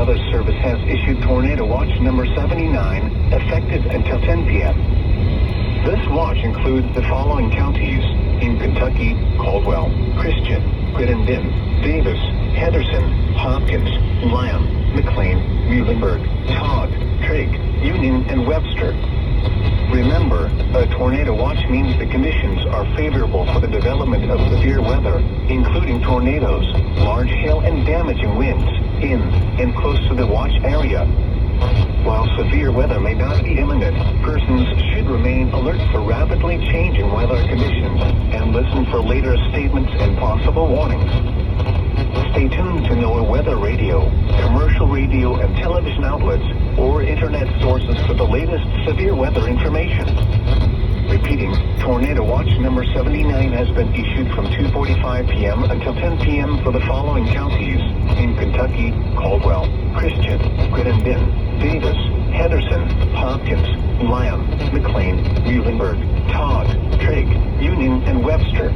Weather Service has issued Tornado Watch number 79, effective until 10 p.m. This watch includes the following counties: in Kentucky: Caldwell, Christian, Crittenden, Davis, Henderson, Hopkins, Lamb, McLean, Muhlenberg, Todd, Trigg, Union, and Webster. Remember, a tornado watch means the conditions are favorable for the development of severe weather, including tornadoes, large hail, and damaging winds in and close to the watch area. While severe weather may not be imminent, persons should remain alert for rapidly changing weather conditions and listen for later statements and possible warnings. Stay tuned to NOAA Weather Radio, commercial radio and television outlets, or internet sources for the latest severe weather information. Repeating, Tornado Watch number 79 has been issued from 2:45 p.m. until 10 p.m. for the following counties: in Kentucky: Caldwell, Christian, Crittenden, Davis, Henderson, Hopkins, Lamb, McLean, Muhlenberg, Todd, Trigg, Union, and Webster.